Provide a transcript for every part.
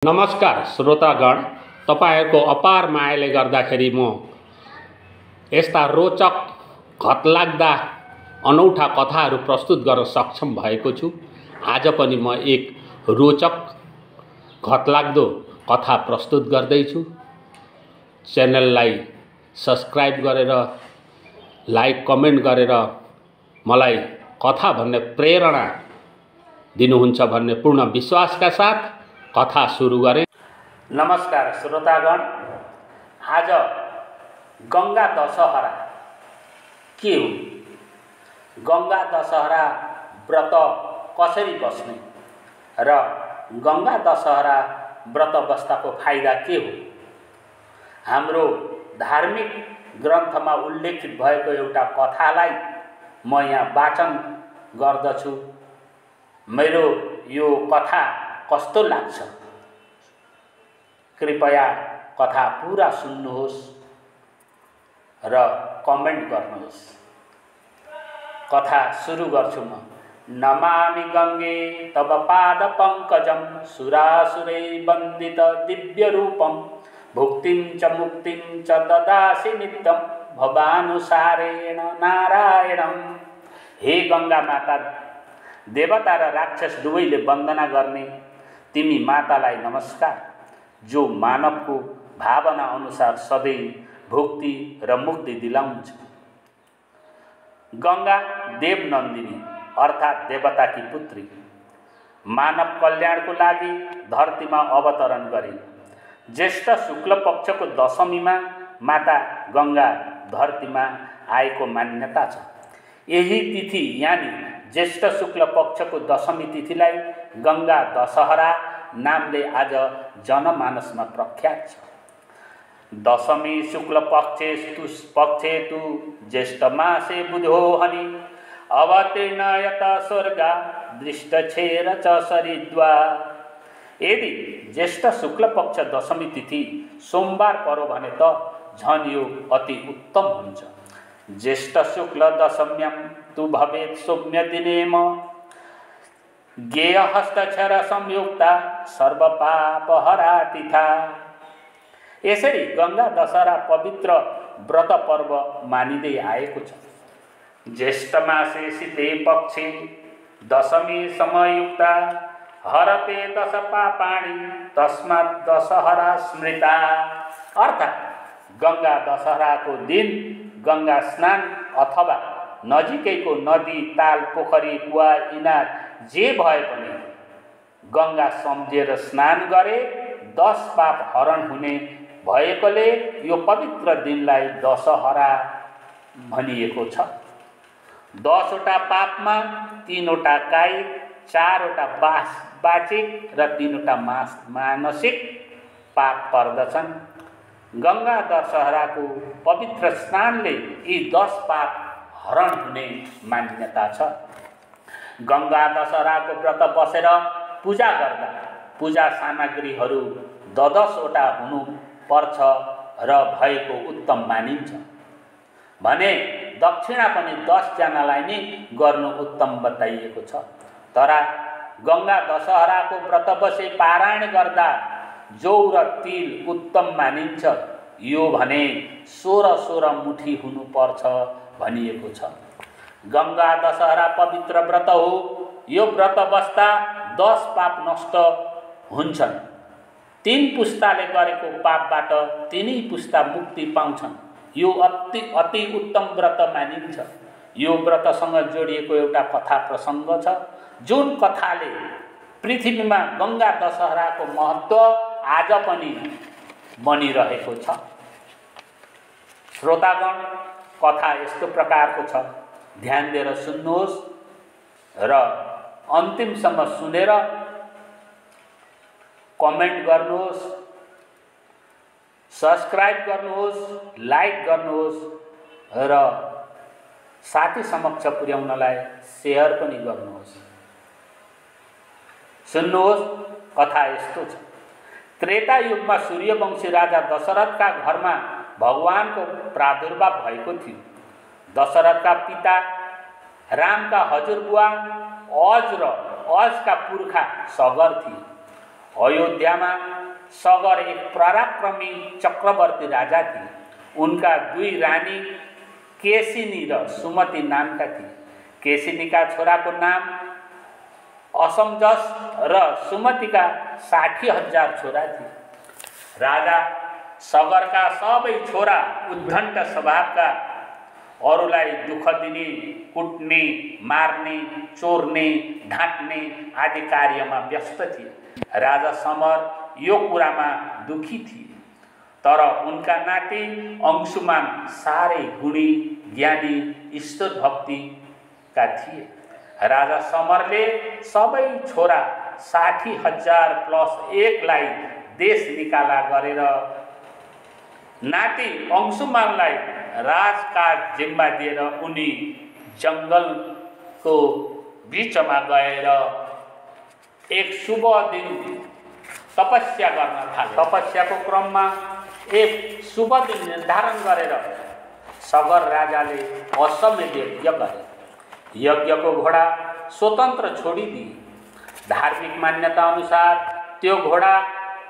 नमस्कार श्रोतागण, तपाईहरुको अपार मायाले गर्दाखेरि म यस्ता रोचक घतलाग्दा अनौठा कथाहरू प्रस्तुत गर्न सक्षम भएको छु। आज पनि म एक रोचक घतलाग्दो कथा प्रस्तुत गर्दैछु। च्यानललाई सब्स्क्राइब गरेर लाइक कमेन्ट गरेर मलाई कथा भन्ने प्रेरणा दिनुहुन्छ भन्ने पूर्ण विश्वासका साथ कथा सुरु गरें। नमस्कार श्रोतागण, आज गंगा दशहरा के हो, गंगा दशहरा व्रत कसरी बस्ने र गंगा दशहरा व्रत बस्दाको फाइदा के हो, हाम्रो धार्मिक ग्रन्थमा उल्लेखित भएको एउटा कथालाई म यहाँ वाचन गर्दछु। मेरो यो कथा कस्तो लाग्छ, कृपया कथा पूरा सुन्नुहोस् र कमेन्ट गर्नुहोस्। कथा सुरु गर्छु म। नमामि गंगे तव पाद पंकजं सुरासुरै वन्दित दिव्य रूपं भुक्तिं च मुक्तिं च ददासि नित्यं भवानुसारेण नारायणं। हे गंगा माता, देवता र राक्षस दुवैले वन्दना गर्ने तिमी मातालाई नमस्कार, जो मानवको भावना अनुसार सधैँ भुक्ति र मुक्ति दिलाउँछ। गंगा देवनन्दिनी अर्थात देवताकी पुत्री, मानव कल्याणको लागि धरतीमा अवतरण गरिन्। ज्येष्ठ शुक्ल पक्षको दशमीमा माता गंगा धरतीमा आएको मान्यता छ। यही तिथि यानी ज्येष्ठ शुक्ल पक्षको दशमी तिथिलाई गंगा दशहरा नामले आज जनमानसमा प्रख्यात छ। दशमी शुक्ल पक्षे तु ज्येष्ठ मासे बुधो हनि अवतीर्ण यत स्वर्गा दृष्टछेर च सरिद्वा। यदि ज्येष्ठ शुक्ल पक्ष दशमी तिथि सोमबार परो भने त झन् यो अति उत्तम हुन्छ। ज्येष्ठ शुक्ल दशम्यं तु भवेत् सौम्य दिनेम गेय हस्तक्षर संयुक्ता सर्वपापहरा तिथा। यसरी गंगा दशहरा पवित्र व्रत पर्व मानिँदै आएको छ। ज्येष्ठ मासे शीते पक्षे दशमी समयुक्ता हरते दश पापाणि तस्मात् दशहरा स्मृता। अर्थात गंगा दशहराको दिन गंगा स्नान अथवा नजिकैको नदी, ताल, पोखरी, कुवा, इनार जे भए पनि गंगा सम्झेर स्नान गरे 10 पाप हरण हुने भएकोले यो पवित्र दिनलाई दशहरा भनिएको छ। 10 वटा पापमा 3 वटा कायिक, 4 वटा वाचिक र 3 वटा मानसिक पाप पर्दछन्। गंगा दशहराको पवित्र स्नानले यी 10 पाप हरण हुने मान्यता छ। गंगा दशहराको व्रत बसेर पूजा गर्दा पूजा सामग्रीहरू 10 वटा हुनु पर्छ र भएको उत्तम मानिन्छ भने दक्षिणा पनि 10 जनालाई नै गर्नु उत्तम बताइएको छ। तर गंगा दशहराको व्रत बसे पारायण गर्दा जौ र तिल उत्तम मानिन्छ। यो भने 16 मुठी हुनु पर्छ भनिएको छ। गंगा दशहरा पवित्र व्रत हो। यो व्रत बस्दा 10 पाप नष्ट हुन्छन्। 3 पुस्ताले गरेको पापबाट 3 पुस्ता मुक्ति पाउँछन्। यो अति उत्तम व्रत मानिन्छ। यो व्रतसँग जोडिएको एउटा कथा प्रसङ्ग छ, जुन कथाले पृथ्वीमा गंगा दशहराको महत्त्व आज पनि बनिरहेको छ। श्रोतागण, कथा यस्तो प्रकारको छ, ध्यान दिएर सुन्नुहोस् र अन्तिमसम्म सुनेर कमेन्ट गर्नुहोस्, सब्स्क्राइब गर्नुहोस्, लाइक गर्नुहोस् र साथी समक्ष पुर्याउनलाई शेयर पनि गर्नुहोस्। सुन्नुहोस्, कथा यस्तो छ। त्रेता युगमा सूर्यवंशी राजा दशरथका घरमा भगवानको प्रादुर्भाव भएको थियो। दशरथका पिता रामका हजुरबुवा अज र अजका पुर्खा सगर थिए। अयोध्यामा सगर एक पराक्रमी चक्रवर्ती राजा थिए। उनका दुई रानी केसिनी र सुमति नामका थिए। केसिनीका छोराको नाम असमजस र सुमतिका 60,000 छोरा थिए। राजा सगरका सबै छोरा उद्दण्ड स्वभावका, अरूलाई दुःख दिने, कुट्ने, मार्ने, चोर्ने, ढाँट्ने आदि कार्यमा व्यस्त थिए। राजा समर यो कुरामा दुखी थिए। तर उनका नाति अंशुमान साह्रै गुणी, ज्ञानी, ईश्वर भक्तिका थिए। राजा समरले सबै छोरा 60,000 + 1 लाई देश निकाला गरेर नाति अंशुमानलाई राजकाज जिम्मा दिएर उनी जङ्गलको बीचमा गएर एक शुभ दिन तपस्या गर्न थाले। तपस्याको क्रममा एक शुभ दिन निर्धारण गरेर सगर राजाले अश्वमेध यज्ञ गरे। यज्ञको घोडा स्वतन्त्र छोडिदिए। धार्मिक मान्यता अनुसार त्यो घोडा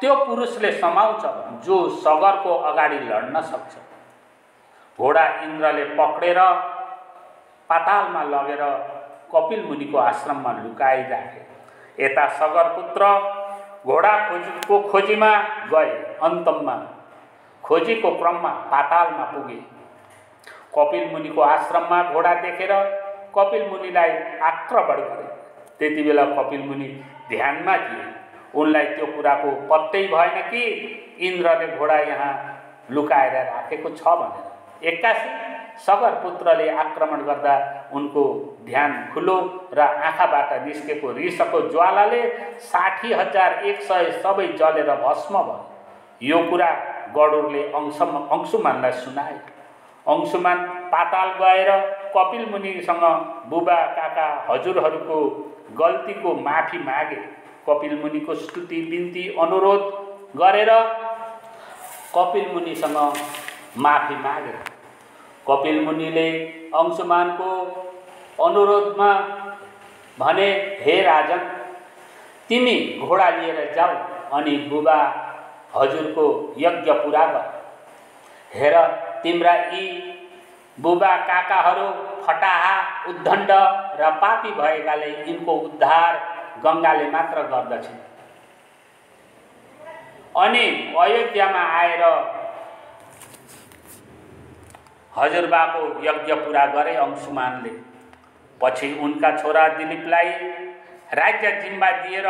त्यो पुरुषले समाउँछ जो सगरको अगाडि लड्न सक्छ। घोडा इन्द्रले पक्रेर पातालमा लगेर कपिल मुनिको आश्रममा लुकाइराखे। यता सगरपुत्र घोडा खोजीमा गए। अन्तमा खोजीको क्रममा पातालमा पुगे। कपिल मुनिको आश्रममा घोडा देखेर कपिल मुनिलाई आक्रमण गरे। त्यति बेला कपिल मुनि ध्यानमा थिए। उनलाई त्यो कुराको पत्तै भएन कि इन्द्रले घोडा यहाँ लुकाएर राखेको छ भनेर। एक्कासी सगरपुत्रले आक्रमण गर्दा उनको ध्यान खुलो र आँखाबाट निस्केको रिसको ज्वालाले 60,100 सबै जलेर भस्म भयो। यो कुरा गरुडले अंशुमानलाई सुनाए। अंशुमान पाताल गएर कपिल मुनिसँग बुबा काका हजुरहरूको गल्तीको माफी मागे। कपिल मुनिको स्तुति बिन्ती अनुरोध गरेर कपिल मुनिसँग माफी मागे। कपिल मुनिले अंशुमानको अनुरोधमा भने, हे राजन, तिमी घोडा लिएर जाऊ अनि बुबा हजुरको यज्ञ पुरा गर। हेर, तिम्रा यी बुबा काकाहरू फटाहा, उद्दण्ड र पापी भएकाले यिनको उद्धार गङ्गाले मात्र गर्दछ। अनि अयोध्यामा आएर हजुरबाको यज्ञ पुरा गरे अंशुमानले। पछि उनका छोरा दिलीपलाई राज्य जिम्मा दिएर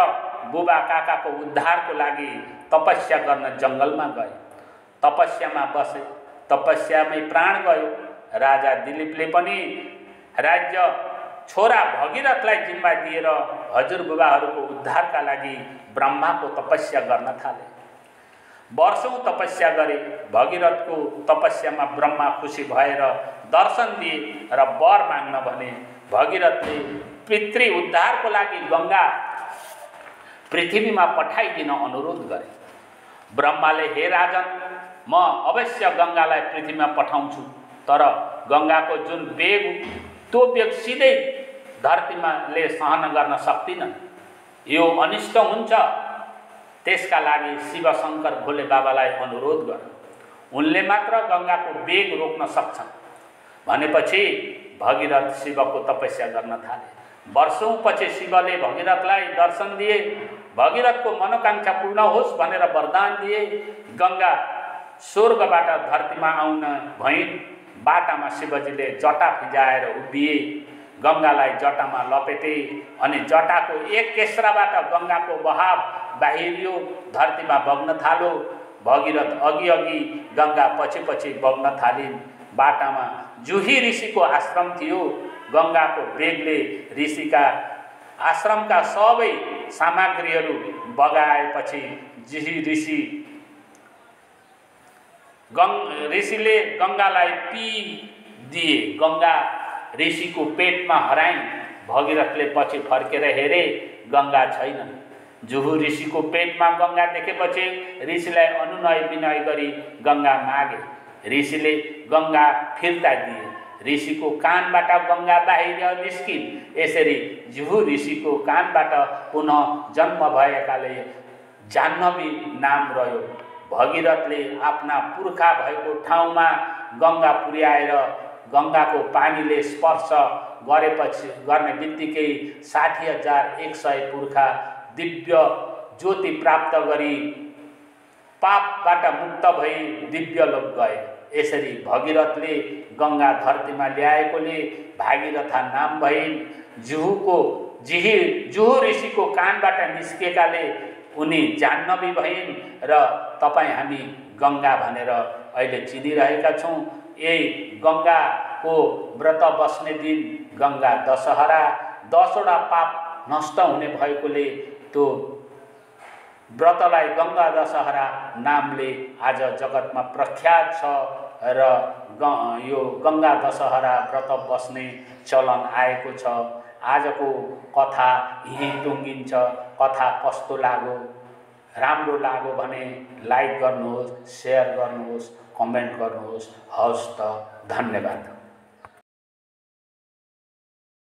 बुबा काकाको उद्धारको लागि तपस्या गर्न जङ्गलमा गए। तपस्यामा बसे। तपस्यामै प्राण गयो। राजा दिलीपले पनि राज्य छोरा भगीरथलाई जिम्मा दिएर हजुरबुबाहरूको उद्धारका लागि ब्रह्माको तपस्या गर्न थाले। वर्षौं तपस्या गरे। भगीरथको तपस्यामा ब्रह्मा खुसी भएर दर्शन दिए र वर माग्न भने। भगीरथले पितृ उद्धारको लागि गङ्गा पृथ्वीमा पठाइदिन अनुरोध गरे। ब्रह्माले, हे राजन, म अवश्य गङ्गालाई पृथ्वीमा पठाउँछु, तर गङ्गाको जुन वेग त्यो वेग सिधै धरतीमा ले सहन गर्न सक्दिन। यो अनिष्ट हुन्छ। त्यसका लागि शिव शङ्कर भोले बाबालाई अनुरोध गर। उनले मात्र गङ्गाको वेग रोक्न सक्छन्। भनेपछि भगीरथ शिवको तपस्या गर्न थाले। वर्षौं पछि शिवले भगीरथलाई दर्शन दिए। भगीरथको मनोकांक्षा पूर्ण होस् भनेर वरदान दिए। गङ्गा स्वर्गबाट धरतीमा आउन भइन्। बाटामा शिवजीले जटा फिजाएर उभिए। गङ्गालाई जटामा लपेटे अनि जटाको एक केस्राबाट गङ्गाको बहाव बाहिरियो, धरतीमा बग्न थाल्यो। भगीरथ अघि अघि, गङ्गा पछि पछि बग्न थालिन्। बाटामा जुही ऋषिको आश्रम थियो। गङ्गाको वेगले ऋषिका आश्रमका सबै सामग्रीहरू बगाएपछि ऋषिले गङ्गालाई पिदिए। गङ्गा ऋषिको पेटमा हराइन्। भगीरथले पछि फर्केर हेरे, गङ्गा छैन। जुहु ऋषिको पेटमा गङ्गा देखेपछि ऋषिलाई अनुनय विनय गरी गङ्गा मागे। ऋषिले गङ्गा फिर्ता दिए। ऋषिको कानबाट गङ्गा बाहिर निस्किन्। यसरी जुहु ऋषिको कानबाट पुनः जन्म भएकाले जाह्नवी नाम रह्यो। भगीरथले आफ्ना पुर्खा भएको ठाउँमा गङ्गा पुर्याएर गङ्गाको पानीले स्पर्श गर्ने बित्तिकै 60,100 पुर्खा दिव्य ज्योति प्राप्त गरी पापबाट मुक्त भई दिव्य लोक गए। यसरी भगीरथले गङ्गा धरतीमा ल्याएकोले भागीरथा नाम भइन्। जुहु ऋषिको कानबाट निस्केकाले उनी जाह्नवी भइन् र तपाईँ हामी गङ्गा भनेर अहिले चिनिरहेका छौँ। यही गङ्गाको व्रत बस्ने दिन गङ्गा दशहरा 10वटा पाप नष्ट हुने भएकोले त्यो व्रतलाई गङ्गा दशहरा नामले आज जगतमा प्रख्यात छ र यो गङ्गा दशहरा व्रत बस्ने चलन आएको छ। आजको कथा यहीँ टुङ्गिन्छ। कथा कस्तो लाग्यो, राम्रो लाग्यो भने लाइक गर्नुहोस्, सेयर गर्नुहोस्, कमेन्ट गर्नुहोस्। हवस् त, धन्यवाद।